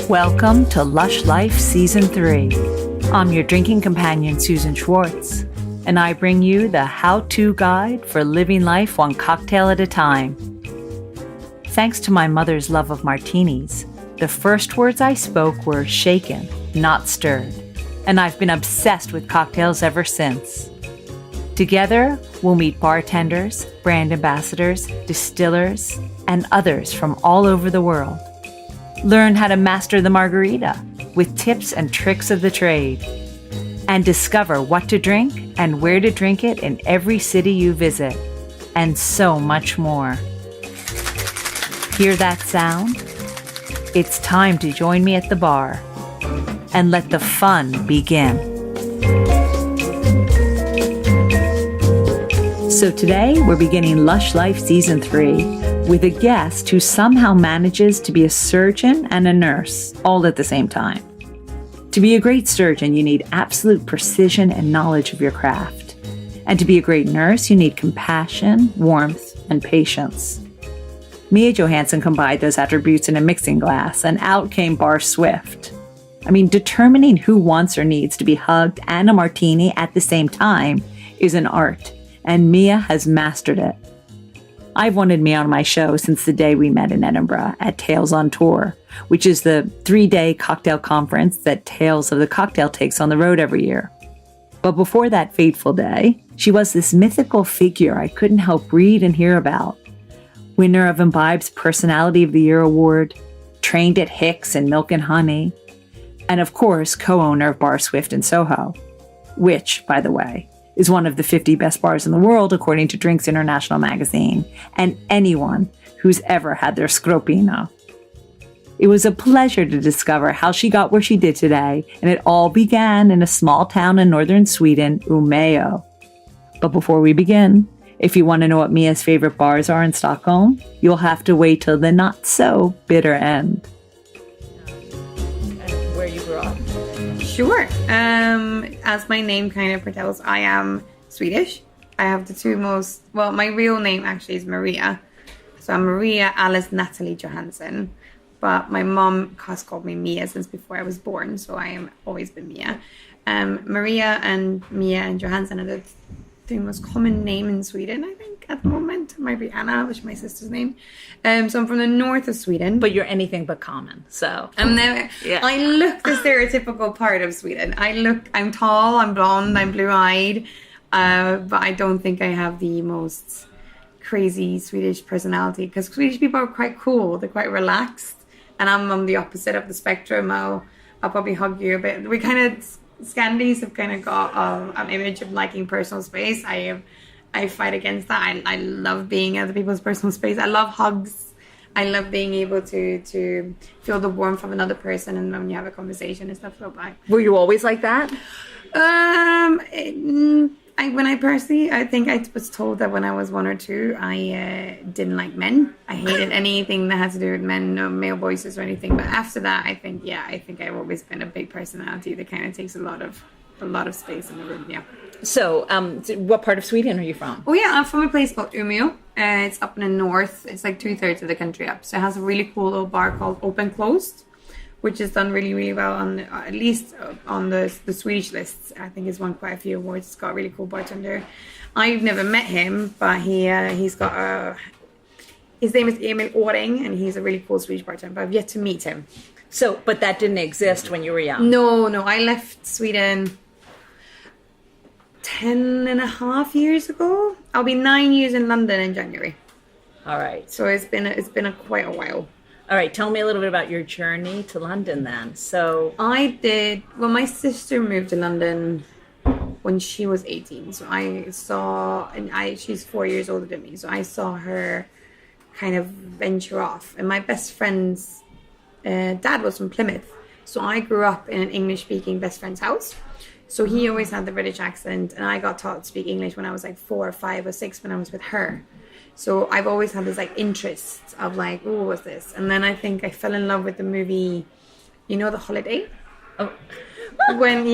Welcome to Lush Life Season 3. I'm your drinking companion, Susan Schwartz, and I bring you the how-to guide for living life one cocktail at a time. Thanks to my mother's love of martinis, the first words I spoke were shaken, not stirred, and I've been obsessed with cocktails ever since. Together, we'll meet bartenders, brand ambassadors, distillers, and others from all over the world. Learn how to master the margarita with tips and tricks of the trade. And discover what to drink and where to drink it in every city you visit. And so much more. Hear that sound? It's time to join me at the bar. And let the fun begin. So today, we're beginning Lush Life Season 3 with a guest who somehow manages to be a surgeon and a nurse all at the same time. To be a great surgeon, you need absolute precision and knowledge of your craft. And to be a great nurse, you need compassion, warmth, and patience. Me and Johansson combined those attributes in a mixing glass, and out came Bar Swift. I mean, determining who wants or needs to be hugged and a martini at the same time is an art, and Mia has mastered it. I've wanted Mia on my show since the day we met in Edinburgh at Tales on Tour, which is the 3-day cocktail conference that Tales of the Cocktail takes on the road every year. But before that fateful day, she was this mythical figure I couldn't help read and hear about. Winner of Imbibe's Personality of the Year award, trained at Hix and Milk and Honey, and of course, co-owner of Bar Swift in Soho, which, by the way, is one of the 50 best bars in the world, according to Drinks International magazine, and anyone who's ever had their sgroppino. It was a pleasure to discover how she got where she did today, and it all began in a small town in northern Sweden, Umeå. But before we begin, if you want to know what Mia's favorite bars are in Stockholm, you'll have to wait till the not-so-bitter end. Where you grew up? Sure. As my name kind of foretells, I am Swedish. I have my real name actually is Maria. So I'm Maria Alice Natalie Johansson. But my mom has called me Mia since before I was born, so I have always been Mia. Maria and Mia and Johansson are the three most common name in Sweden, I think, at the moment. It might be Anna, which is my sister's name. So I'm from the north of Sweden. But you're anything but common, so. I look the stereotypical part of Sweden. I'm tall, I'm blonde, I'm blue-eyed, but I don't think I have the most crazy Swedish personality, because Swedish people are quite cool, they're quite relaxed, and I'm on the opposite of the spectrum. I'll probably hug you a bit. We kind of, Scandis have kind of got an image of liking personal space. I fight against that. I love being other people's personal space. I love hugs. I love being able to feel the warmth of another person, and when you have a conversation and stuff like that. Were you always like that? I think I was told that when I was 1 or 2, I didn't like men. I hated anything that had to do with men, no male voices or anything. But after that, I think I've always been a big personality that kind of takes a lot of space in the room. Yeah. So, what part of Sweden are you from? Oh yeah, I'm from a place called Umeå. It's up in the north. It's like 2/3 of the country up. So it has a really cool little bar called Open Closed, which has done really, really well on at least on the Swedish lists. I think it's won quite a few awards. It's got a really cool bartender. I've never met him, but he's got his name is Emil Åring, and he's a really cool Swedish bartender, but I've yet to meet him. So, but that didn't exist when you were young? No, I left Sweden 10.5 years ago. I'll be 9 years in London in January. All right. So it's been quite a while. All right, tell me a little bit about your journey to London then. So my sister moved to London when she was 18. So she's 4 years older than me. So I saw her kind of venture off. And my best friend's dad was from Plymouth. So I grew up in an English-speaking best friend's house. So he always had the British accent, and I got taught to speak English when I was like 4 or 5 or 6 when I was with her. So I've always had this like interest of like, oh, what's this? And then I think I fell in love with the movie, The Holiday. Oh. When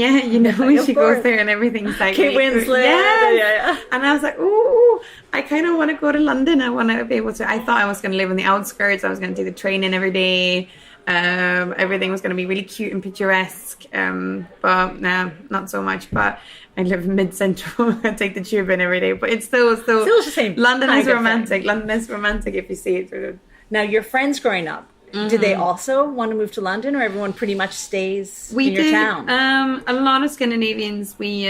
she goes there and everything's like Kate Winslet. Yes. Yeah. And I was like, ooh, I kind of want to go to London. I want to be able to. I thought I was going to live on the outskirts. I was going to take the train in every day. Everything was going to be really cute and picturesque. But no, not so much. But I live mid-central. I take the tube in every day. But it's still the same. London is romantic. London is romantic if you see it through the... Now, your friends growing up, did they also want to move to London, or everyone pretty much stays in your town? A lot of Scandinavians, we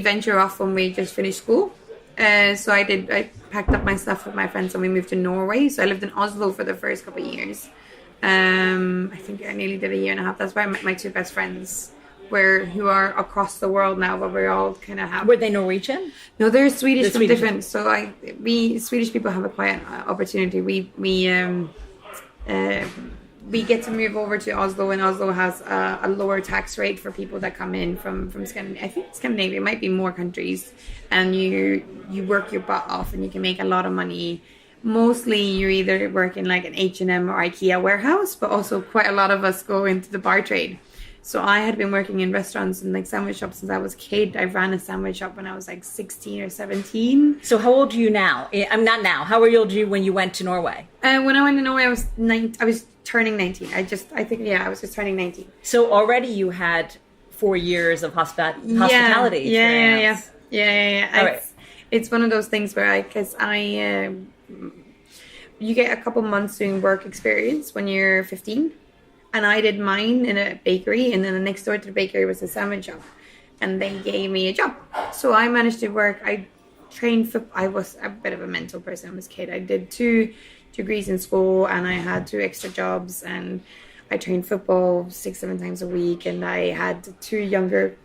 venture off when we just finished school. So I packed up my stuff with my friends and we moved to Norway. So I lived in Oslo for the first couple of years. I think I nearly did a year and a half. That's where I met my two best friends, who are across the world now, but we all kind of have... Were they Norwegian? No, they're Swedish, from different. So Swedish people have a quiet opportunity. We get to move over to Oslo, and Oslo has a lower tax rate for people that come in from Scandinavia. I think Scandinavia might be more countries, and you work your butt off and you can make a lot of money. Mostly you either work in like an H&M or IKEA warehouse, but also quite a lot of us go into the bar trade. So I had been working in restaurants and like sandwich shops since I was a kid. I ran a sandwich shop when I was like 16 or 17. So how old are you now? I'm not now. How old are you when you went to Norway? When I went to Norway, I was turning 19. I was just turning 19. So already you had 4 years of hospitality experience. Yeah. All right. It's one of those things where you get a couple months doing work experience when you're 15. And I did mine in a bakery, and then the next door to the bakery was a sandwich shop, and they gave me a job. So I managed to work. I trained for... I was a bit of a mental person. I was a kid. I did 2 degrees in school, and I had 2 extra jobs, and I trained football 6-7 times a week, and I had 2 younger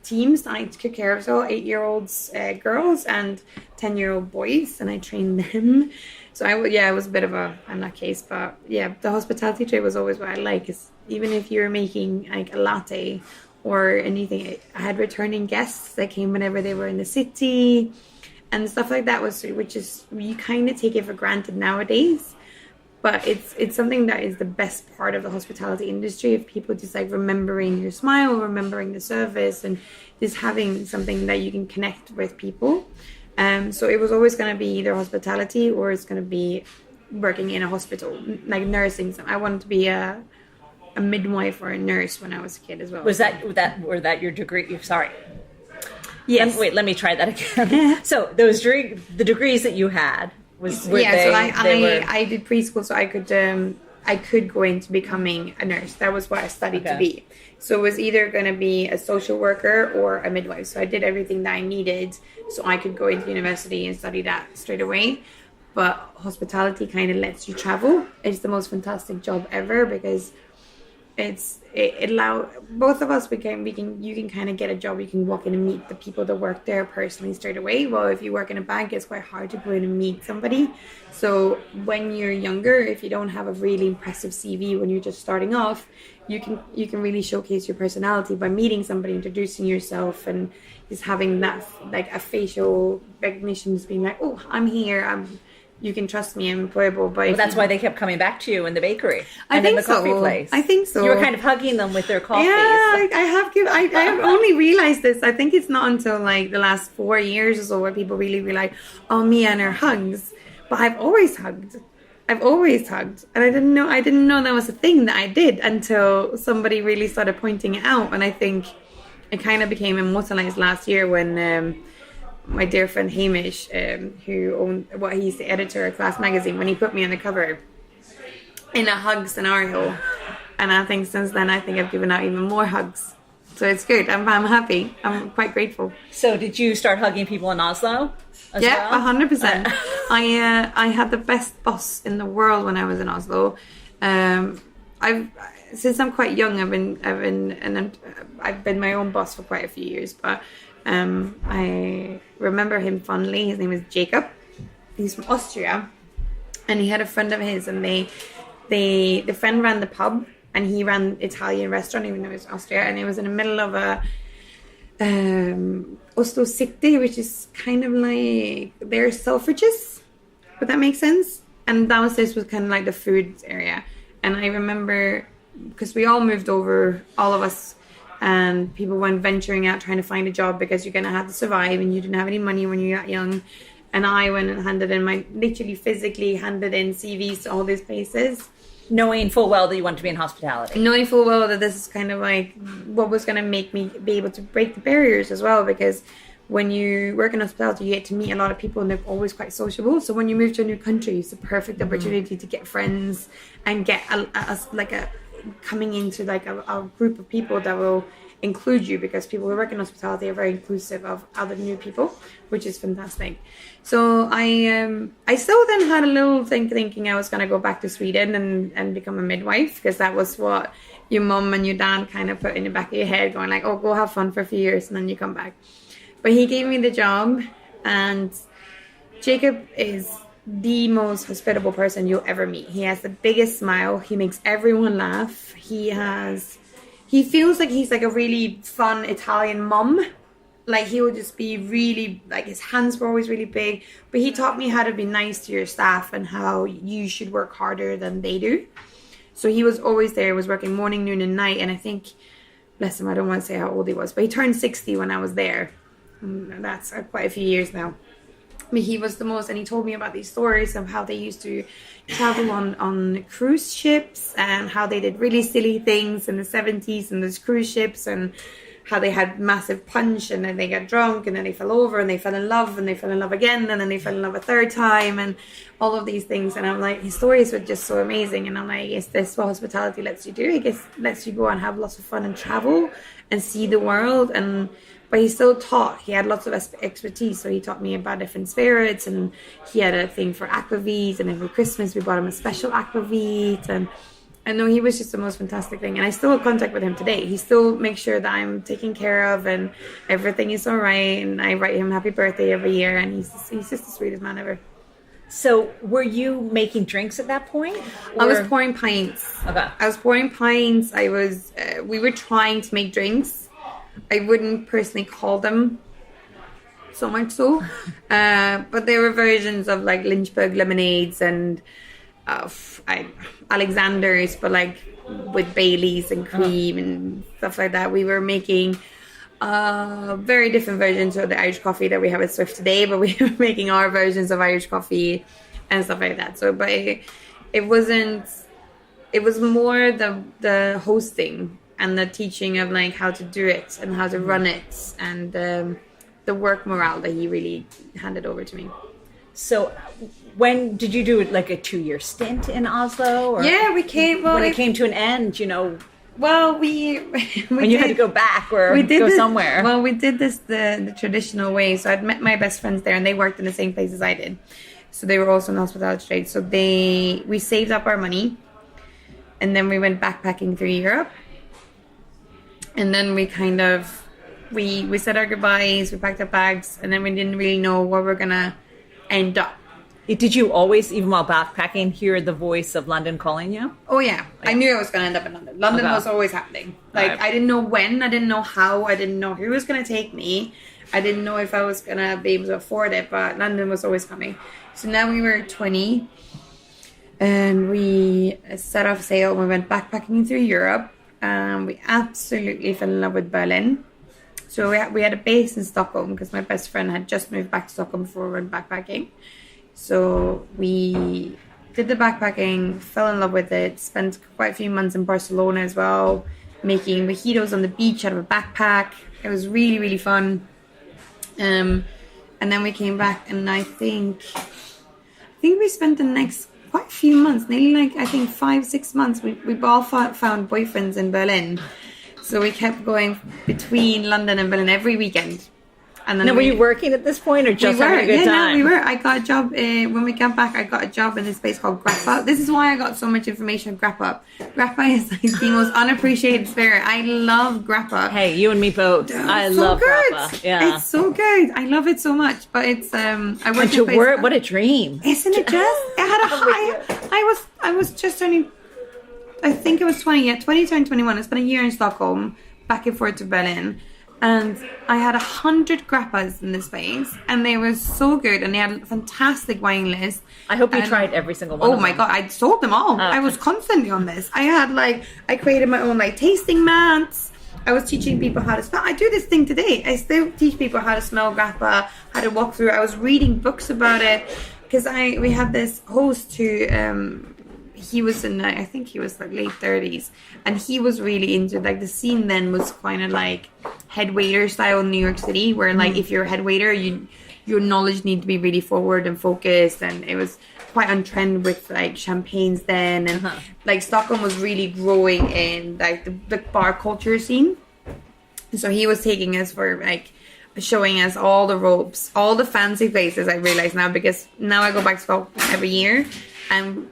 teams I took care of, so 8-year-olds girls and 10-year-old boys, and I trained them. So I was a bit of a nutcase, but yeah, the hospitality trade was always what I like. Is even if you're making like a latte or anything, I had returning guests that came whenever they were in the city and stuff like that. Which is you kind of take it for granted nowadays, but it's something that is the best part of the hospitality industry. If people just like remembering your smile, remembering the service, and just having something that you can connect with people. So it was always going to be either hospitality or it's going to be working in a hospital, like nursing. I wanted to be a midwife or a nurse when I was a kid as well. Was that your degree? Sorry. Yes. Let me try that again. So the degrees that you had I did preschool, so I could go into becoming a nurse. That was what I studied to be. So it was either going to be a social worker or a midwife. So I did everything that I needed so I could go into university and study that straight away. But hospitality kind of lets you travel. It's the most fantastic job ever because it allows both of us. You can kind of get a job. You can walk in and meet the people that work there personally straight away. Well, if you work in a bank, it's quite hard to go in and meet somebody. So when you're younger, if you don't have a really impressive CV when you're just starting off, you can really showcase your personality by meeting somebody, introducing yourself, and just having that like a facial recognition, just being like, oh, I'm here. You can trust me, I'm employable. But that's why they kept coming back to you in the bakery and in the coffee place. I think so. You were kind of hugging them with their coffees. Yeah, I have only realized this. I think it's not until like the last 4 years or so where people really realize, oh, Mia and her hugs. But I've always hugged. And I didn't know that was a thing that I did until somebody really started pointing it out. And I think it kind of became immortalized last year when my dear friend Hamish, he's the editor of Class Magazine, when he put me on the cover in a hug scenario. And I think since then, I've given out even more hugs. So it's good. I'm happy. I'm quite grateful. So did you start hugging people in Oslo? Yeah, 100%. I had the best boss in the world when I was in Oslo. Since I'm quite young, I've been my own boss for quite a few years. But I remember him fondly. His name is Jacob. He's from Austria, and he had a friend of his, and the friend ran the pub, and he ran Italian restaurant, even though it was Austria, and it was in the middle of a Oslo city, which is kind of like their Selfridges, would that make sense? And downstairs was kind of like the food area. And I remember, because we all moved over, all of us, and people went venturing out trying to find a job because you're going to have to survive and you didn't have any money when you're that young. And I went and literally physically handed in CVs to all these places. knowing full well that you want to be in hospitality. Knowing full well that this is kind of like what was going to make me be able to break the barriers as well, because when you work in hospitality, you get to meet a lot of people and they're always quite sociable. So when you move to a new country, it's a perfect opportunity to get friends and get coming into like a group of people that will include you, because people who work in hospitality are very inclusive of other new people, which is fantastic. So I still then had a little thinking I was going to go back to Sweden and become a midwife, because that was what your mom and your dad kind of put in the back of your head, going like, oh, go have fun for a few years and then you come back. But he gave me the job, and Jacob is the most hospitable person you'll ever meet. He has the biggest smile. He makes everyone laugh. He feels like he's like a really fun Italian mom. Like he would just be really, like his hands were always really big. But he taught me how to be nice to your staff and how you should work harder than they do. So he was always there. He was working morning, noon and night. And I think, bless him, I don't want to say how old he was, but he turned 60 when I was there. And that's quite a few years now. But he was the most, and he told me about these stories of how they used to travel on cruise ships and how they did really silly things in the 70s in those cruise ships, and how they had massive punch and then they got drunk and then they fell over and they fell in love and they fell in love again and then they fell in love a third time and all of these things. And I'm like, his stories were just so amazing. And I'm like, is this what hospitality lets you do? I guess lets you go and have lots of fun and travel and see the world. But he still taught. He had lots of expertise. So he taught me about different spirits, and he had a thing for aquavit. And then for Christmas, we bought him a special aquavit. And I know he was just the most fantastic thing. And I still have contact with him today. He still makes sure that I'm taken care of and everything is all right. And I write him happy birthday every year. And he's just the sweetest man ever. So were you making drinks at that point? I was pouring pints. Okay. I was pouring pints. We were trying to make drinks. I wouldn't personally call them so much so. But there were versions of like Lynchburg lemonades and Alexander's, but like with Baileys and cream and stuff like that. We were making very different versions of the Irish coffee that we have at Swift today, but we were making our versions of Irish coffee and stuff like that. So, but it wasn't, it was more the hosting and the teaching of like how to do it and how to run it, and the work morale that he really handed over to me. So when did you do like a 2-year stint in Oslo? Or yeah, we came. Well, when it came to an end, you know. Well, we when you had to go back or go somewhere. Well, we did this the traditional way. So I'd met my best friends there, and they worked in the same place as I did. So they were also in hospitality trade. So we saved up our money, and then we went backpacking through Europe. And then we kind of, we said our goodbyes, we packed our bags, and then we didn't really know where we're going to end up. Did you always, even while backpacking, hear the voice of London calling you? Oh, yeah. I knew I was going to end up in London. London was always happening. Like, Right. I didn't know when, I didn't know how, I didn't know who was going to take me. I didn't know if I was going to be able to afford it, but London was always coming. So now we were 20, and we set off sail, we went backpacking through Europe. We absolutely fell in love with Berlin. So we had a base in Stockholm because my best friend had just moved back to Stockholm before we went backpacking. So we did the backpacking, fell in love with it, spent quite a few months in Barcelona as well, making mojitos on the beach out of a backpack. It was really, really fun. And then we came back, and I think we spent the next quite a few months, nearly like I think 5-6 months. We both found boyfriends in Berlin, so we kept going between London and Berlin every weekend. And then now, were you working at this point or just having a good time? No, we were. I got a job when we got back. I got a job in this place called Grappa. This is why I got so much information on Grappa. Grappa is like the most unappreciated spirit. I love Grappa. Hey, you and me both. I love Grappa. Yeah, it's so good. I love it so much. But it's I worked in a place. What a dream! Isn't it just? It had a high. I was just turning. I think it was 20. Yeah, 20 turned 21. I spent a year in Stockholm, back and forth to Berlin. And I had 100 grappas in this place, and they were so good, and they had a fantastic wine list. I hope you tried every single one. Oh my god, I sold them all. I was constantly on this. I created my own like tasting mats. I was teaching people how to smell. I do this thing today. I still teach people how to smell grappa, how to walk through. I was reading books about it because we had this host who he was in, I think he was like late 30s, and he was really into, like, the scene then was kind of like head waiter style in New York City, where like if you're a head waiter, your knowledge need to be really forward and focused, and it was quite on trend with like champagnes then, and like Stockholm was really growing in like the bar culture scene. So he was taking us for like showing us all the ropes, all the fancy places. I realize now, because now I go back to Stockholm every year, and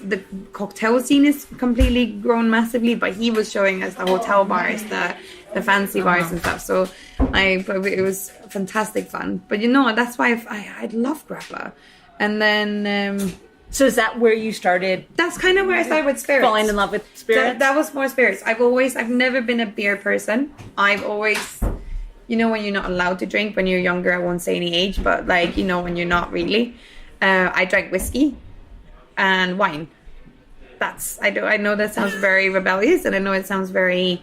the cocktail scene is completely grown massively. But he was showing us the hotel bars, the fancy bars and stuff. So it was fantastic fun. But you know, that's why I love grappa. And then So is that where you started? That's kind of where I started with spirits. Falling in love with spirits? That was more spirits. I've never been a beer person. I've always, you know, when you're not allowed to drink when you're younger, I won't say any age, but like, you know, when you're not really, I drank whiskey and wine. I know that sounds very rebellious, and I know it sounds very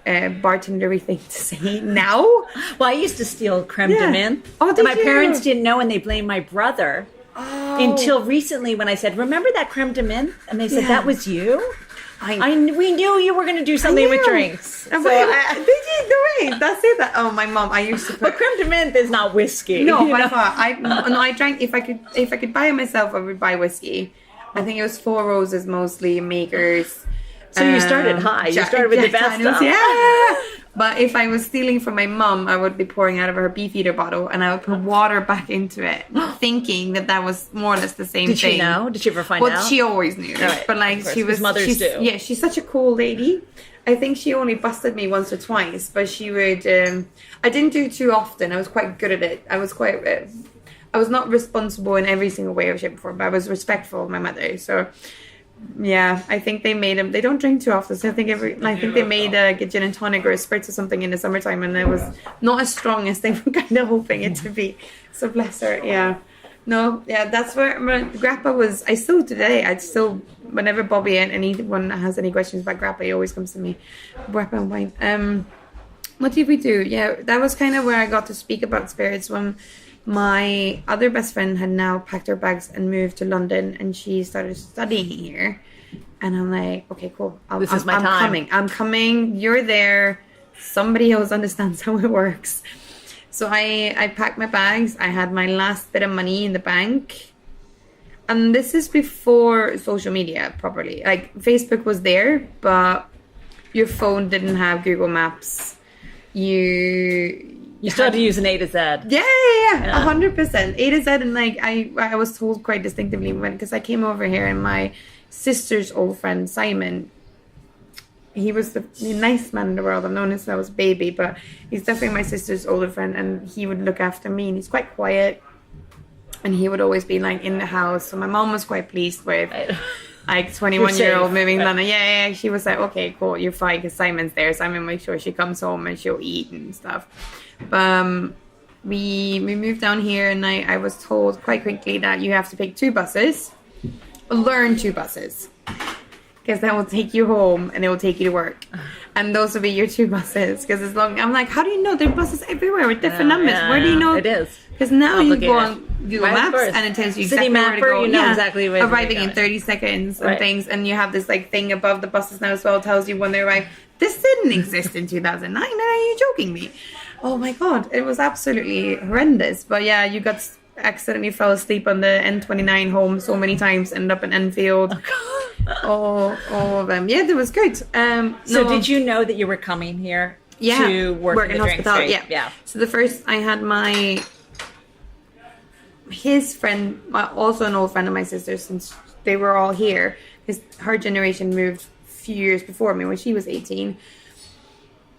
bartendery thing to say now. Well, I used to steal creme de menthe. Oh, did and my you? parents didn't know, and they blamed my brother. Until recently, when I said, "Remember that creme de menthe?" and they said, "That was you." We knew you were going to do something with drinks. Did you? The way that's it. Oh, my mom. I used to put. But creme de menthe is not whiskey. No, by far. I drank. If I could buy it myself, I would buy whiskey. I think it was Four Roses mostly, Makers. So you started high. You started with the best stuff. Yeah. But if I was stealing from my mum, I would be pouring out of her Beefeater bottle, and I would put water back into it, thinking that was more or less the same thing. Did she know? Did she ever find out? Well, she always knew. Right, but like mothers do. Yeah, she's such a cool lady. I think she only busted me once or twice, but she would. I didn't do it too often. I was quite good at it. I was not responsible in every single way or shape or form, but I was respectful of my mother. So. Yeah, I think they made them. They don't drink too often, so I think they made a gin and tonic or a spritz or something in the summertime, and it was not as strong as they were kind of hoping it to be. So bless her. Yeah, no, yeah, that's where grappa was. I still today. Whenever Bobby and anyone has any questions about grappa, he always comes to me. Grappa and wine. What did we do? Yeah, that was kind of where I got to speak about spirits when. My other best friend had now packed her bags and moved to London, and she started studying here. And I'm like, okay, cool. I'm coming. I'm coming. You're there. Somebody else understands how it works. So I packed my bags. I had my last bit of money in the bank. And this is before social media properly. Like, Facebook was there, but your phone didn't have Google Maps. You started using A to Z. Yeah, 100%. A to Z, and like I was told quite distinctively because I came over here, and my sister's old friend Simon, he was the nicest man in the world. I've known him since I was a baby, but he's definitely my sister's older friend, and he would look after me, and he's quite quiet, and he would always be like in the house. So my mom was quite pleased with. Like 21-year-old moving to London. Yeah. She was like, okay, cool, you're fine because Simon's there. Simon makes sure she comes home and she'll eat and stuff. But we moved down here, and I was told quite quickly that you have to pick 2 buses. Learn 2 buses. Because that will take you home and it will take you to work. And those will be your 2 buses. Because I'm like, how do you know? There are buses everywhere with different numbers. Where do you know? It is. Because now you go on Google Maps and it tells you City exactly Mapper, where to go. you know exactly where arriving in 30 seconds and things. And you have this like thing above the buses now as well. Tells you when they arrive. This didn't exist in 2009. Are you joking me? Oh my God. It was absolutely horrendous. But yeah, you accidentally fell asleep on the N29 home so many times. Ended up in Enfield. All of them. Yeah, it was good. So did you know that you were coming here to work in the hospital? Yeah. So the first, I had his friend, also an old friend of my sister, since they were all here, because her generation moved a few years before me when she was 18.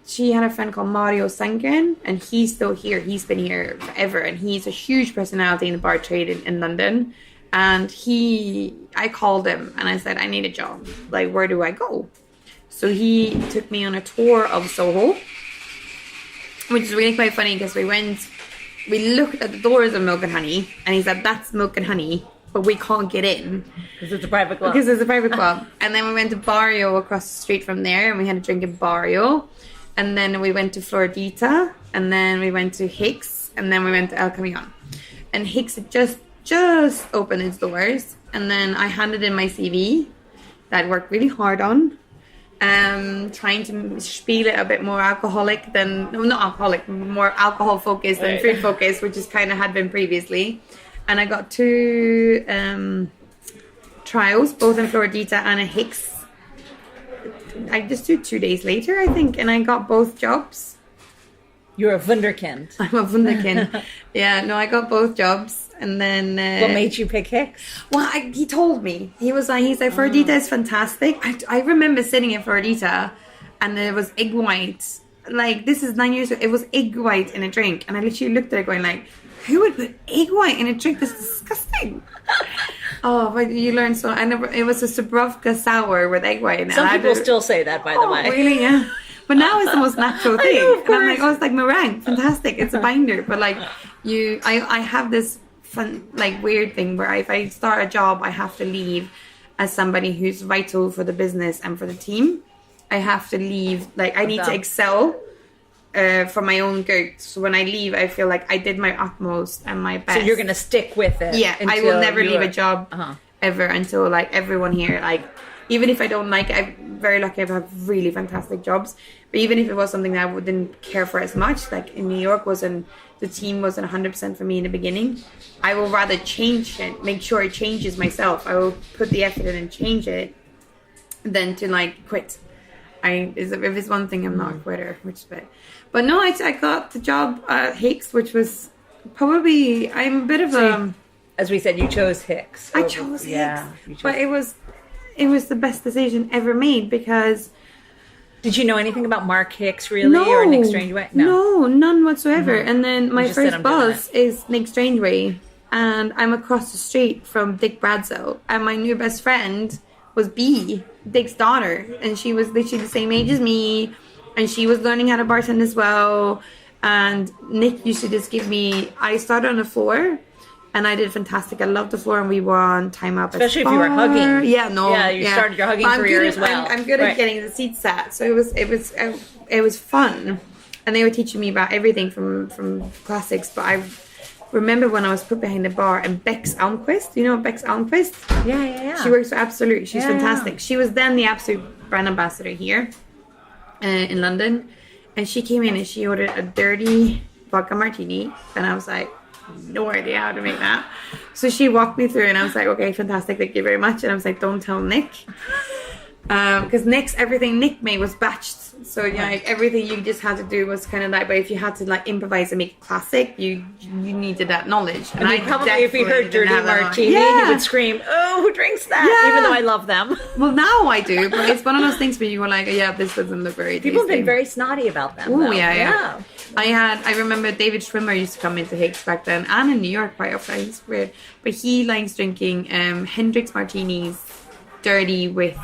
She had a friend called Mario Sankren, and he's still here. He's been here forever, and he's a huge personality in the bar trade in London. And I called him and I said, I need a job. Like, where do I go? So he took me on a tour of Soho, which is really quite funny because we looked at the doors of Milk and Honey, and he said, that's Milk and Honey, but we can't get in. Because it's a private club. And then we went to Barrio across the street from there, and we had a drink in Barrio. And then we went to Floridita, and then we went to Hix, and then we went to El Camion. And Hix had just opened its doors, and then I handed in my CV, that I worked really hard on. Trying to spiel it a bit more alcoholic than, no, not alcoholic, more alcohol focused than food focused, which is kind of had been previously. And I got 2 trials, both in Florida and a Hix. I just did 2 days later, I think, and I got both jobs. You're a wunderkind. I'm a wunderkind. Yeah, no, I got both jobs. And then... what made you pick Hix? Well, he told me. He's like, Florida is fantastic. I remember sitting in Florida and there was egg white. Like, this is 9 years ago. It was egg white in a drink. And I literally looked at it going like, who would put egg white in a drink? That's disgusting. Oh, but you learn so... it was a Sgroppino sour with egg white in it. Some people still say that, by the way. Really? Yeah. But now it's the most natural thing. Know, and I'm like, oh, it's like meringue. Fantastic. It's a binder. But like, I have this fun, like, weird thing where if I start a job, I have to leave as somebody who's vital for the business and for the team. I have to leave, like, I need to excel for my own good. So when I leave, I feel like I did my utmost and my best. So you're going to stick with it. Yeah, I will never leave a job ever until, like, everyone here, like, even if I don't like it, I'm very lucky I have really fantastic jobs. But even if it was something that I didn't care for as much, like in New York the team wasn't 100% for me in the beginning, I will rather change it, make sure it changes myself. I will put the effort in and change it than to like quit. If it's one thing, I'm not a quitter, which is bad. But no, I got the job at Hix, which was probably, I'm a bit of a... As we said, you chose Hix. I chose Hix. But it was the best decision ever made because... Did you know anything about Mark Hix really or Nick Strangeway? No, none whatsoever. Mm-hmm. And then my first boss is Nick Strangeway, and I'm across the street from Dick Bradsoe, and my new best friend was B, Dick's daughter, and she was literally the same age as me, and she was learning how to bartend as well. And Nick used to just give me... I started on the floor. And I did fantastic. I loved the floor, and we won time up. Especially if you were hugging. Yeah, no. Yeah, you started your hugging career as well. I'm good at getting the seats sat, so it was fun. And they were teaching me about everything from classics. But I remember when I was put behind the bar, and Bex Almquist. You know Bex Almquist? Yeah. She works for Absolute. She's fantastic. She was then the Absolute brand ambassador here in London, and she came in and she ordered a dirty vodka martini, and I was like, no idea how to make that. So she walked me through, and I was like, okay, fantastic, thank you very much. And I was like, don't tell Nick, because everything Nick made was batched. So yeah, like, everything you just had to do was kind of like, but if you had to like improvise and make a classic, you needed that knowledge. And I probably, if you heard dirty martini, you would scream, oh, who drinks that? Yeah. Even though I love them. Well, now I do, but it's one of those things where you were like, yeah, this doesn't look very tasty. People have been very snotty about them. Oh yeah. I remember David Schwimmer used to come into Hix back then, and in New York quite often. It's weird, but he likes drinking Hendrix martinis, dirty with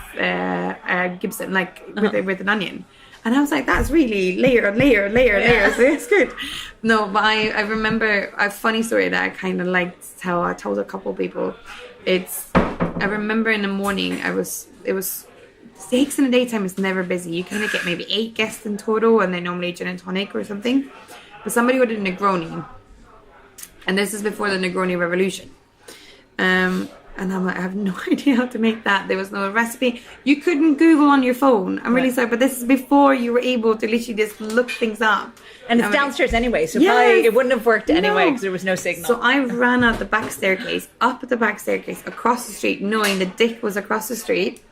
Gibson, like with an onion. And I was like, that's really layer. So it's good. No, but I remember a funny story that I kind of liked to tell. I told a couple people. I remember in the morning, it was Hix in the daytime is never busy. You kind of get maybe 8 guests in total, and they normally gin and tonic or something. But somebody ordered a Negroni, and this is before the Negroni revolution. And I'm like, I have no idea how to make that. There was no recipe. You couldn't Google on your phone. I'm really sorry, but this is before you were able to literally just look things up. And it's downstairs anyway, so probably it wouldn't have worked anyway because there was no signal. So I ran out the back staircase, up the back staircase, across the street, knowing that Dick was across the street.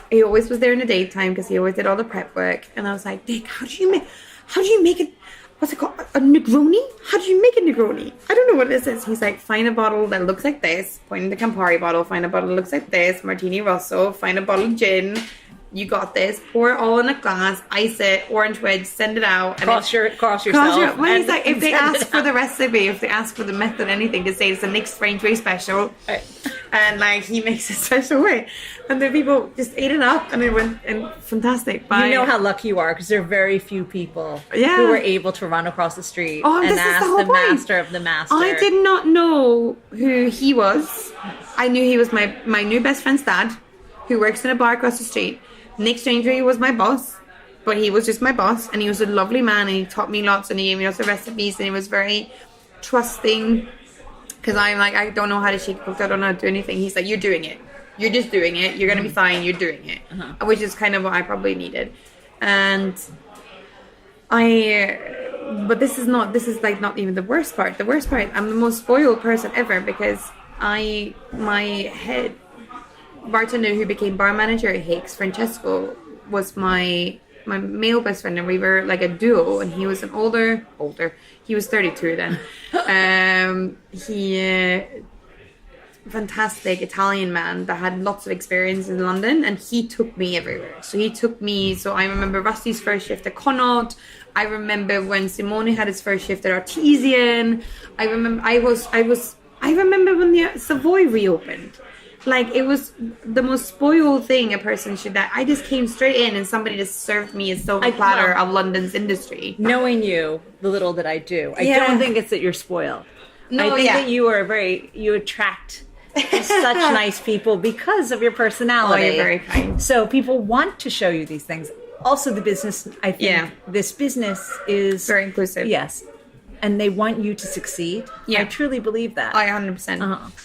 He always was there in the daytime because he always did all the prep work. And I was like, Dick, how do you make it? What's it called? A Negroni? How do you make a Negroni? I don't know what this is. He's like, find a bottle that looks like this. Pointing the Campari bottle. Find a bottle that looks like this. Martini Rosso. Find a bottle of gin. You got this. Pour it all in a glass. Ice it. Orange wedge. Send it out. And cross yourself. Well, he's like, if they ask for the recipe, if they ask for the method, anything, to say it's a Nick Strangeway special. Right. And like, he makes a special way. And the people just ate it up, and it went fantastic. You know how lucky you are, because there are very few people who were able to run across the street and ask the master of the master. I did not know who he was. I knew he was my new best friend's dad, who works in a bar across the street. Nick Strangeway was my boss, but he was just my boss, and he was a lovely man, and he taught me lots, and he gave me lots of recipes, and he was very trusting. Because I'm like, I don't know how to shake a cook, I don't know how to do anything. He's like, you're doing it. You're just doing it. You're gonna be fine. You're doing it, which is kind of what I probably needed. And but this is like not even the worst part. The worst part, I'm the most spoiled person ever because my head bartender who became bar manager at Hix, Francesco, was my male best friend, and we were like a duo, and he was an older, he was 32 then. Fantastic Italian man that had lots of experience in London, and he took me everywhere. So I remember Rusty's first shift at Connaught. I remember when Simone had his first shift at Artesian. I remember when the Savoy reopened. Like, it was the most spoiled thing a person should that. I just came straight in and somebody just served me a silver platter of London's industry. Knowing you, the little that I do, I don't think it's that you're spoiled. No, I think that you attract such nice people because of your personality. Oh, you're very kind. So people want to show you these things. Also, the business, I think this business is very inclusive. Yes. And they want you to succeed. Yeah. I truly believe that. I 100%.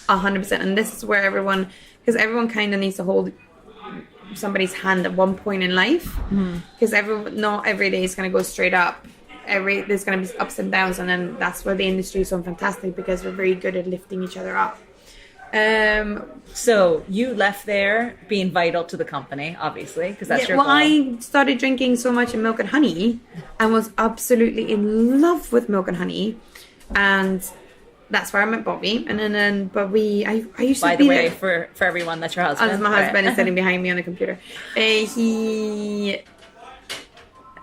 100%. And this is where everyone kind of needs to hold somebody's hand at one point in life. Because not every day is going to go straight up. There's going to be ups and downs. And then that's where the industry is so fantastic, because we're very good at lifting each other up. So you left there being vital to the company, obviously, because that's your goal. I started drinking so much in Milk and Honey and was absolutely in love with Milk and Honey, and that's where I met Bobby. And then I used to by be the way, there. for everyone, that's your husband. As my husband is sitting behind me on the computer.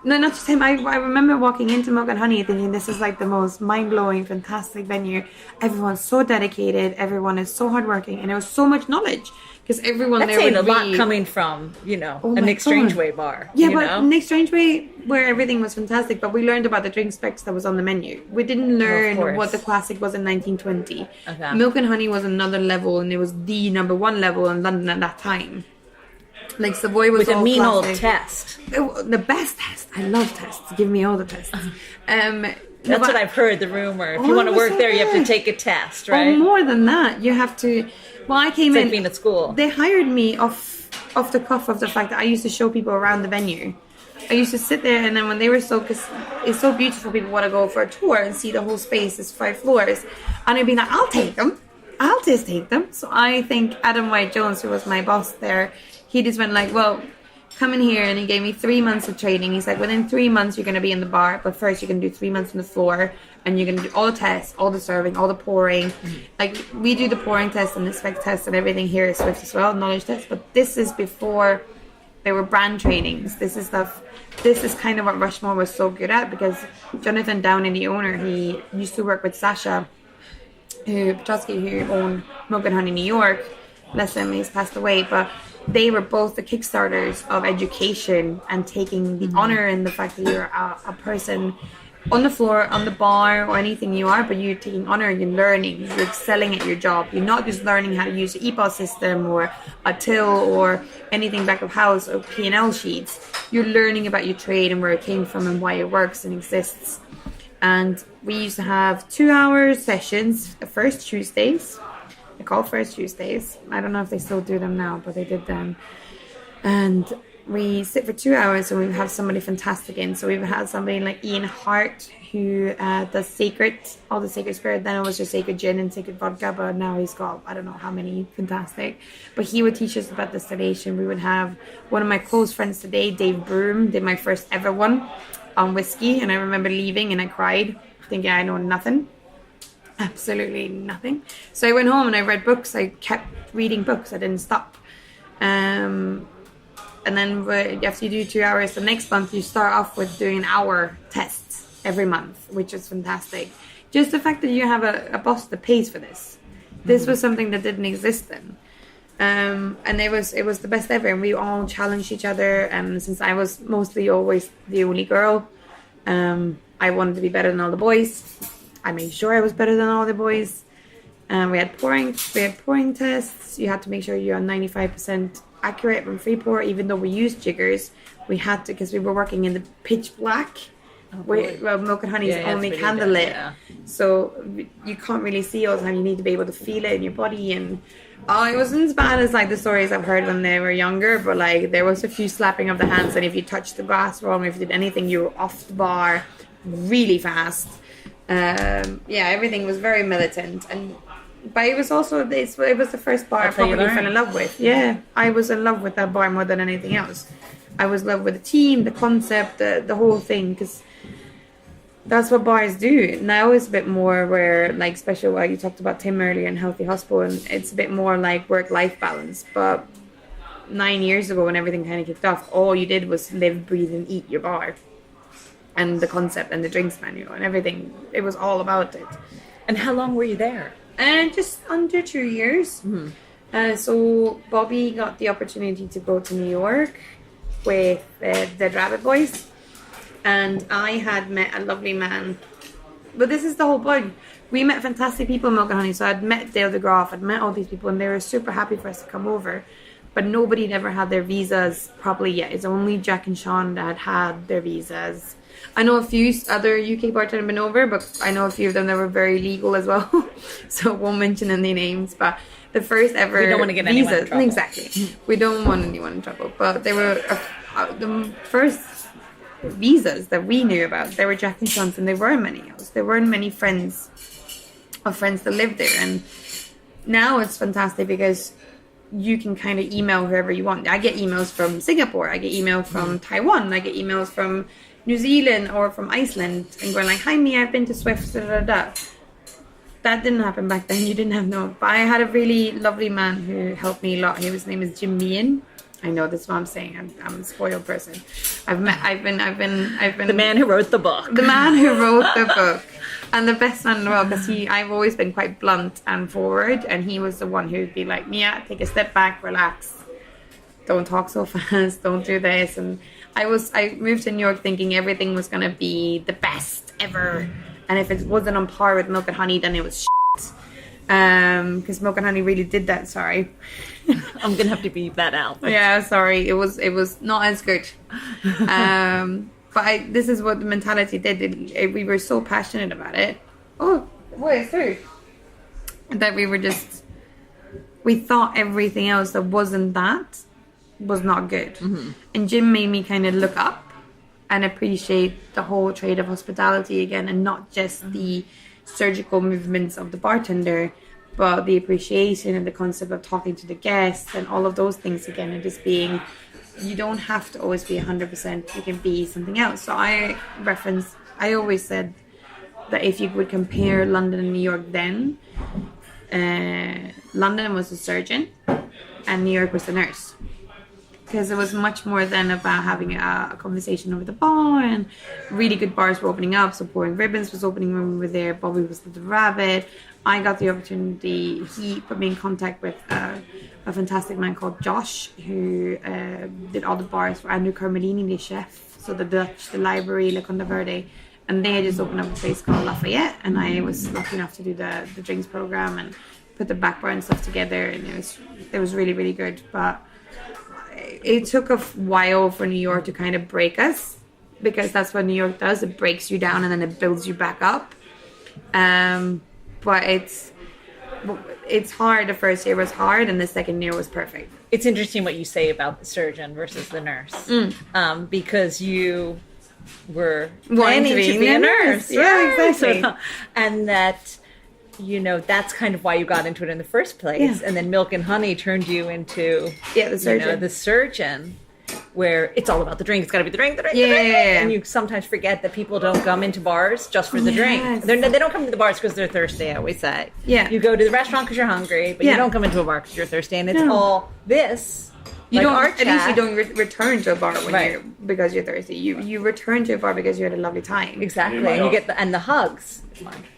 No, not just him. I remember walking into Milk and Honey thinking this is like the most mind-blowing, fantastic venue. Everyone's so dedicated. Everyone is so hardworking. And there was so much knowledge. Because everyone That's there would a lot coming from, a Nick Strangeway bar. Yeah, but Nick Strangeway, where everything was fantastic, but we learned about the drink specs that was on the menu. We didn't learn what the classic was in 1920. Okay. Milk and Honey was another level, and it was the number one level in London at that time. Like Savoy was with a mean classic. old test. The best test. I love tests. Give me all the tests. That's what I've heard, the rumor. If you want to work there, you have to take a test, right? Oh, more than that. You have to... Well, I came it's in... like being at school. They hired me off the cuff of the fact that I used to show people around the venue. I used to sit there, and then when they were because it's so beautiful, people want to go for a tour and see the whole space. It's 5 floors. And I'd be like, I'll take them. I'll just take them. So I think Adam White-Jones, who was my boss there, he just went like, well, come in here, and he gave me 3 months of training. He's like, within 3 months you're going to be in the bar, but first you're going to do 3 months on the floor, and you're going to do all the tests, all the serving, all the pouring. Like, we do the pouring test and the spec test and everything here at Swift as well, knowledge test, but this is before there were brand trainings. This is kind of what Rushmore was so good at, because Jonathan Downey, the owner, he used to work with Sasha Petrosky, who owned Milk and Honey New York. Bless him, he's passed away, but they were both the kickstarters of education and taking the honor in the fact that you're a person on the floor, on the bar, or anything you are, but you're taking honor, you're learning, you're excelling at your job. You're not just learning how to use the EPOS system or a till or anything back of house or P&L sheets. You're learning about your trade and where it came from and why it works and exists. And we used to have 2-hour sessions, the first Tuesdays. They're called First Tuesdays. I don't know if they still do them now, but they did them. And we sit for 2 hours, and we have somebody fantastic in. So we've had somebody like Ian Hart, who does all the Sacred Spirit. Then it was just Sacred Gin and Sacred Vodka, but now he's got, I don't know how many, fantastic. But he would teach us about distillation. We would have one of my close friends today, Dave Broom, did my first ever one on whiskey. And I remember leaving, and I cried, thinking I know nothing. Absolutely nothing. So I went home and I read books. I kept reading books. I didn't stop. And then after you do 2 hours, the next month you start off with doing an hour tests every month, which is fantastic. Just the fact that you have a boss that pays for this. This was something that didn't exist then. And it was the best ever. And we all challenged each other. And since I was mostly always the only girl, I wanted to be better than all the boys. I made sure I was better than all the boys. We had pouring tests. You had to make sure you're on 95% accurate from free pour. Even though we used jiggers, we had to, because we were working in the pitch black. Well, Milk and Honey is only candlelit, so you can't really see all the time. You need to be able to feel it in your body, and Oh, it wasn't as bad as like the stories I've heard when they were younger, but like there was a few slapping of the hands, and if you touched the glass wrong, if you did anything, you were off the bar really fast. Everything was very militant, but it was also it was the first bar I probably fell in love with. Yeah, I was in love with that bar more than anything else. I was in love with the team, the concept, the whole thing, because that's what bars do. Now it's a bit more where, like, especially what you talked about Tim earlier and Healthy Hospital, and it's a bit more like work-life balance. But 9 years ago, when everything kind of kicked off, all you did was live, breathe, and eat your bar, and the concept and the drinks menu and everything. It was all about it. And how long were you there? Just under 2 years. Mm-hmm. So Bobby got the opportunity to go to New York with the Rabbit Boys. And I had met a lovely man. But this is the whole point. We met fantastic people in Milk and Honey. So I'd met Dale DeGraff, I'd met all these people, and they were super happy for us to come over. But nobody had ever had their visas properly yet. It's only Jack and Sean that had their visas. I know a few other UK bartenders have been over, but I know a few of them that were very legal as well. So I won't mention any names. But the first ever we don't want to get anyone in trouble. Exactly. We don't want anyone in trouble. But they were the first visas that we knew about. They were Jack and Sean's, and there weren't many else. There weren't many friends that lived there. And now it's fantastic because you can kind of email whoever you want. I get emails from Singapore. I get emails from Taiwan. I get emails from New Zealand or from Iceland, and going like, "Hi, me, I've been to Swift." That didn't happen back then. You didn't have no. But I had a really lovely man who helped me a lot. His name is Jim Meehan. I know that's what I'm saying. I'm a spoiled person. I've been the man who wrote the book. The man who wrote the book, and the best man in the world, because I've always been quite blunt and forward, and he was the one who'd be like, "Mia, take a step back, relax, don't talk so fast, don't do this." And I moved to New York thinking everything was gonna be the best ever, and if it wasn't on par with Milk and Honey, then it was shit. Because Milk and Honey really did that. Sorry. I'm gonna have to beep that out. Yeah, sorry. It was not as good. But this is what the mentality did. We were so passionate about it. Oh, wait, through. That we thought everything else that wasn't that was not good. Mm-hmm. And Jim made me kind of look up and appreciate the whole trade of hospitality again, and not just the surgical movements of the bartender, but the appreciation and the concept of talking to the guests and all of those things again, and just being, you don't have to always be 100%, you can be something else. So I always said that if you would compare London and New York then, London was the surgeon and New York was the nurse. Because it was much more than about having a conversation over the bar, and really good bars were opening up. So Pouring Ribbons was opening when we were there. Bobby was the Rabbit. I got the opportunity. He put me in contact with a fantastic man called Josh, who did all the bars for Andrew Carmelini, the chef. So the Dutch, the Library, Le Conde Verde. And they had just opened up a place called Lafayette. And I was lucky enough to do the drinks program and put the back bar and stuff together. And it was really, really good. But it took a while for New York to kind of break us, because that's what New York does. It breaks you down and then it builds you back up. But it's hard. The first year was hard, and the second year was perfect. It's interesting what you say about the surgeon versus the nurse, because you were planning to be a nurse. Yeah, exactly. So, and that, that's kind of why you got into it in the first place. Yeah. And then Milk and Honey turned you into the surgeon. The surgeon, where it's all about the drink. It's got to be the drink, the drink. And you sometimes forget that people don't come into bars just for the drink. They don't come to the bars because they're thirsty, I always say. Yeah. You go to the restaurant because you're hungry, but you don't come into a bar because you're thirsty. And it's all this. You like don't. At least you don't return to a bar because you're thirsty. You return to a bar because you had a lovely time. Exactly, and you get the hugs,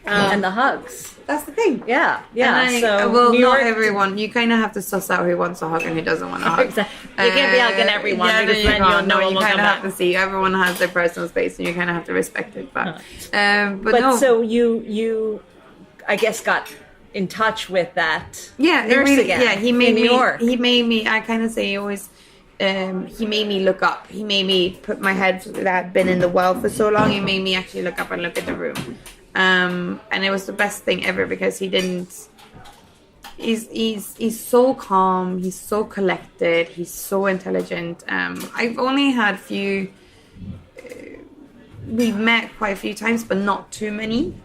and the hugs. That's the thing. Yeah. So not everyone. You kind of have to suss out who wants a hug and who doesn't want a hug. Exactly. You can't be hugging everyone because then you'll know one will come back. Have to see. Everyone has their personal space, and you kind of have to respect it. But so you, I guess, got in touch with that nurse again. Yeah, he made in New York. He made me. I kind of say always. He made me look up. He made me put my head that had been in the well for so long. He made me actually look up and look at the room. And it was the best thing ever, because he He's so calm. He's so collected. He's so intelligent. I've only had few. We've met quite a few times, but not too many.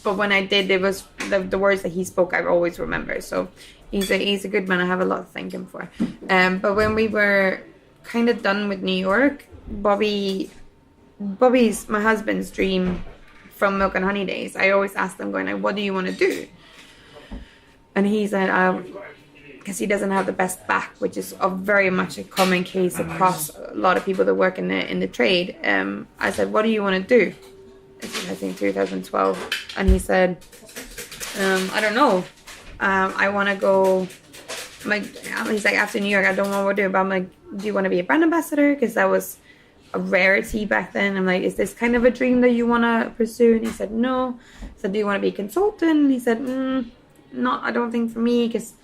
But when I did, it was the words that he spoke. I always remember. So he's a good man. I have a lot to thank him for. But when we were kind of done with New York, Bobby's my husband's dream from Milk and Honey days. I always asked him, going, like, what do you want to do? And he said, because he doesn't have the best back, which is very much a common case across a lot of people that work in the trade. I said, what do you want to do? I think 2012. And he said, I don't know. I want to go. He's like, after New York, I don't know what to do. But I'm like, do you want to be a brand ambassador? Because that was a rarity back then. I'm like, is this kind of a dream that you want to pursue? And he said, no. I said, do you want to be a consultant? And he said, not, I don't think for me, because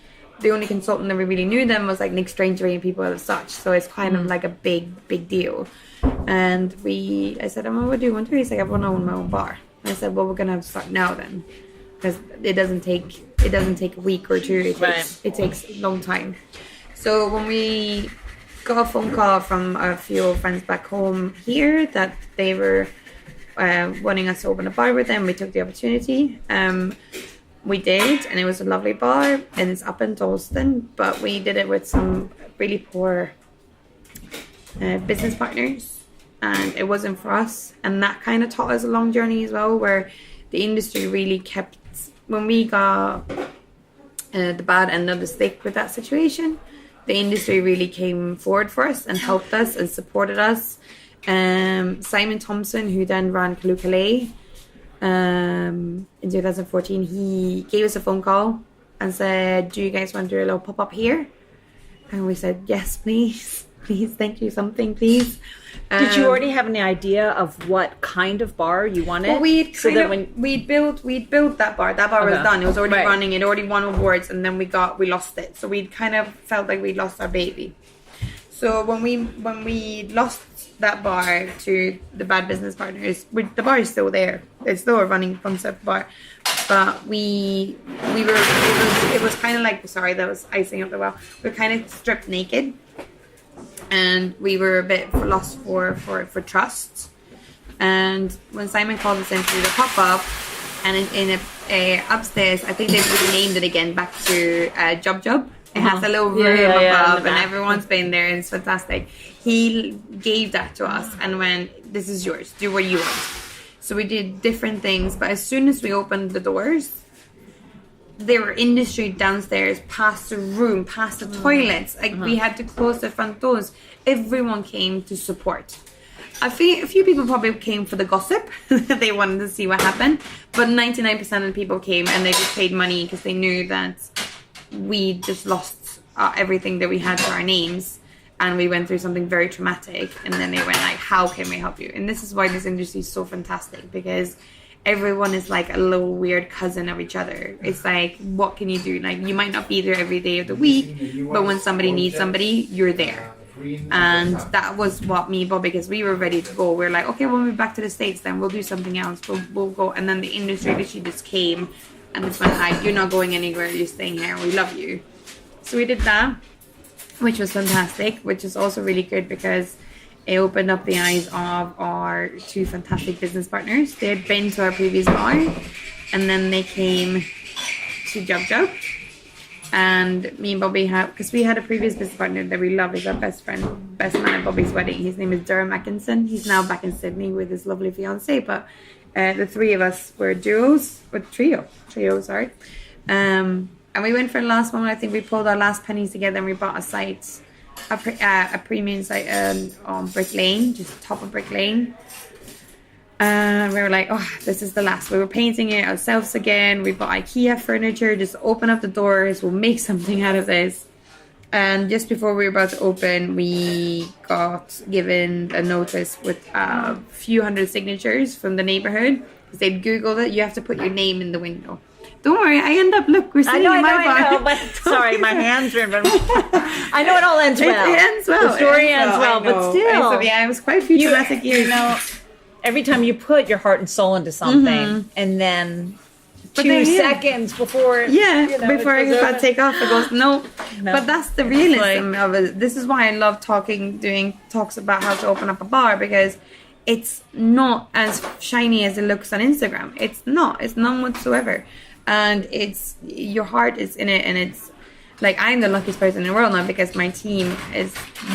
the only consultant that we really knew then was like Nick Strangery and people as such. So it's kind of like a big deal. And I said, what do you want to do? He's like, I want to own my own bar. And I said, well, we're going to have to start now then. Because it doesn't take a week or two. It takes a long time. So when we got a phone call from a few friends back home here that they were wanting us to open a bar with them, we took the opportunity. We did, and it was a lovely bar, and it's up in Dalston, but we did it with some really poor business partners, and it wasn't for us. And that kind of taught us a long journey as well, where the industry really kept, when we got the bad end of the stick with that situation, the industry really came forward for us and helped us and supported us. Simon Thompson, who then ran Kalukale, in 2014, he gave us a phone call and said, do you guys want to do a little pop-up here? And we said, yes, please, thank you, something, please. Did you already have an idea of what kind of bar you wanted? Well, we'd built that bar. That bar was done. It was already running. It already won awards, and then we lost it. So we kind of felt like we lost our baby. So when we lost that bar to the bad business partners, the bar is still there. It's still a running concept bar, but it was kind of like, sorry, that was icing up the well. We were kind of stripped naked. And we were a bit lost for trust. And when Simon called us in to do the pop-up, and in a upstairs, I think they've renamed it again back to Job. It has a little room above, and everyone's been there, and it's fantastic. He gave that to us and went, this is yours, do what you want. So we did different things, but as soon as we opened the doors, there were industry downstairs, past the room, past the toilets. We had to close the front doors. Everyone came to support. A few people probably came for the gossip. They wanted to see what happened. But 99% of the people came, and they just paid money because they knew that we just lost everything that we had to our names. And we went through something very traumatic. And then they went like, how can we help you? And this is why this industry is so fantastic, because everyone is like a little weird cousin of each other. It's like, what can you do? Like, you might not be there every day of the week, but when somebody needs somebody, you're there. And that was what me and Bob, because we were ready to go. We're like, okay, when we're back to the States, then we'll do something else. We'll go. And then the industry literally just came and just went like, you're not going anywhere. You're staying here. We love you. So we did that, which was fantastic, which is also really good because it opened up the eyes of our two fantastic business partners. They had been to our previous bar, and then they came to Job. And me and Bobby because we had a previous business partner that we love. He's our best man at Bobby's wedding. His name is Durham Atkinson. He's now back in Sydney with his lovely fiance. But the three of us were trio. And we went for the last moment. I think we pulled our last pennies together and we bought a site. A premium site on Brick Lane, just top of Brick Lane. We were like, oh, this is the last. We were painting it ourselves again. We bought IKEA furniture, just open up the doors, we'll make something out of this. And just before we were about to open, we got given a notice with a few hundred signatures from the neighborhood. Because they'd Googled it, you have to put your name in the window. Don't worry, we're sitting in my bar. I know, but sorry, my hands are in front of me. I know it all ends well. It ends well. The story ends well, but still. So, yeah, it was quite a few traumatic years. You know, every time you put your heart and soul into something, and then seconds before. Before I was about to take off, it goes no. But that's the realism of it. This is why I love doing talks about how to open up a bar, because it's not as shiny as it looks on Instagram. It's not. It's none whatsoever. And it's your heart is in it, and it's like I'm the luckiest person in the world now because my team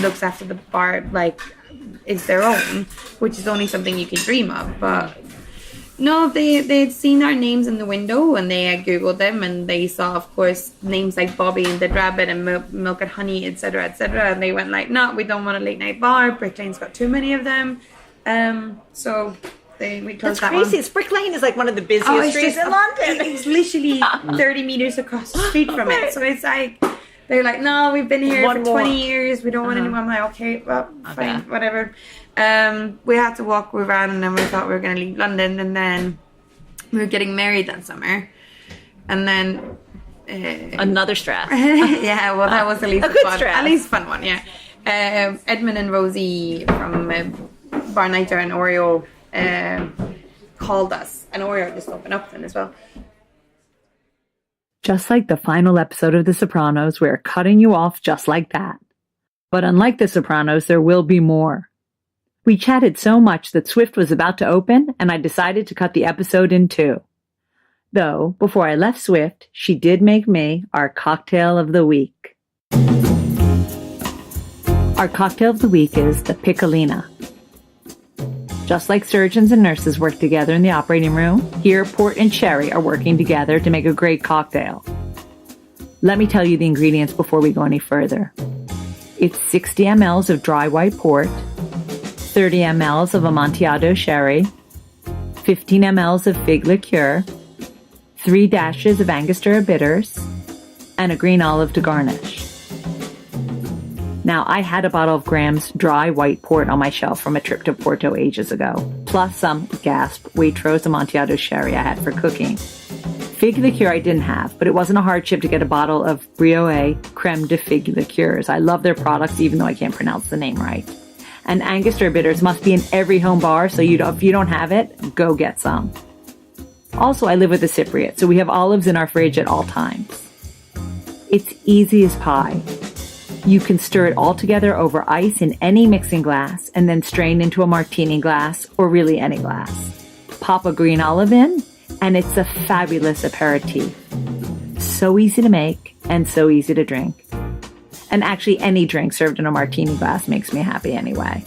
looks after the bar like it's their own, which is only something you can dream of. But no, they'd seen our names in the window and they had Googled them, and they saw, of course, names like Bobby and Dead Rabbit and Milk and Honey, etc., etc. And they went like, no, we don't want a late night bar. Brick Lane's got too many of them. So we closed that crazy. one. Brick Lane is like one of the busiest streets in London. It's literally 30 meters across the street from it. So it's like, they're like, no, we've been here for 20 years. We don't want anyone. I'm like, okay, well, fine, whatever. We had to walk around, and then we thought we were going to leave London, and then we were getting married that summer. And then... another stress. Yeah, well, that was at least a good fun. stress. At least fun one, yeah. Edmund and Rosie from Bar Nighter and Oreo called us, and Oreo just opened up then as well. Just like the final episode of The Sopranos, we're cutting you off just like that. But unlike The Sopranos, there will be more. We chatted so much that Swift was about to open, and I decided to cut the episode in two. Though, before I left Swift, she did make me our cocktail of the week. Our cocktail of the week is the Piccolina. Just like surgeons and nurses work together in the operating room, here port and sherry are working together to make a great cocktail. Let me tell you the ingredients before we go any further. It's 60 mLs of dry white port, 30 mLs of Amontillado sherry, 15 mLs of fig liqueur, 3 dashes of Angostura bitters, and a green olive to garnish. Now, I had a bottle of Graham's dry white port on my shelf from a trip to Porto ages ago, plus some, gasp, Waitrose Amontillado sherry I had for cooking. Fig liqueur I didn't have, but it wasn't a hardship to get a bottle of Brioé Creme de Fig liqueurs. I love their products, even though I can't pronounce the name right. And Angostura bitters must be in every home bar, so if you don't have it, go get some. Also, I live with a Cypriot, so we have olives in our fridge at all times. It's easy as pie. You can stir it all together over ice in any mixing glass and then strain into a martini glass, or really any glass. Pop a green olive in, and it's a fabulous aperitif. So easy to make and so easy to drink. And actually, any drink served in a martini glass makes me happy anyway.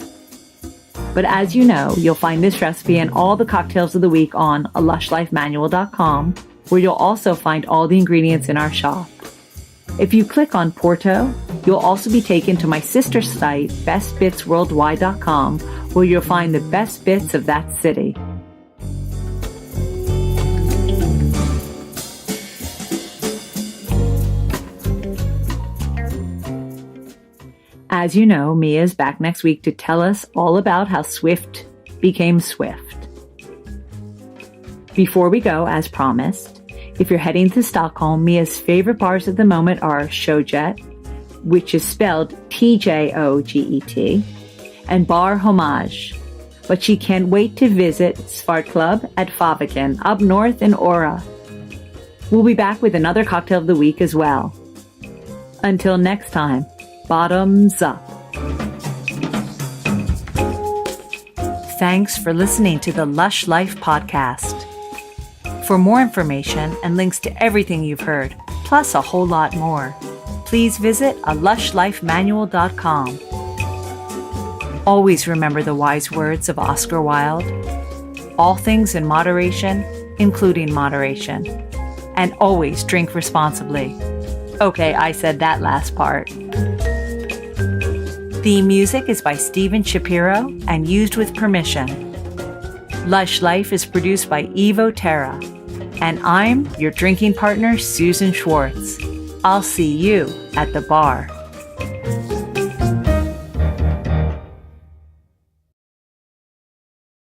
But as you know, you'll find this recipe and all the cocktails of the week on lushlifemanual.com, where you'll also find all the ingredients in our shop. If you click on Porto, you'll also be taken to my sister site, bestbitsworldwide.com, where you'll find the best bits of that city. As you know, Mia is back next week to tell us all about how Swift became Swift. Before we go, as promised, if you're heading to Stockholm, Mia's favorite bars at the moment are Showjet, which is spelled Tjoget, and Bar Homage. But she can't wait to visit Svart Club at Faviken, up north in Aura. We'll be back with another cocktail of the week as well. Until next time, bottoms up. Thanks for listening to the Lush Life podcast. For more information and links to everything you've heard, plus a whole lot more, please visit lushlifemanual.com. Always remember the wise words of Oscar Wilde. All things in moderation, including moderation. And always drink responsibly. Okay, I said that last part. Theme music is by Steven Shapiro and used with permission. Lush Life is produced by Evo Terra. And I'm your drinking partner, Susan Schwartz. I'll see you at the bar.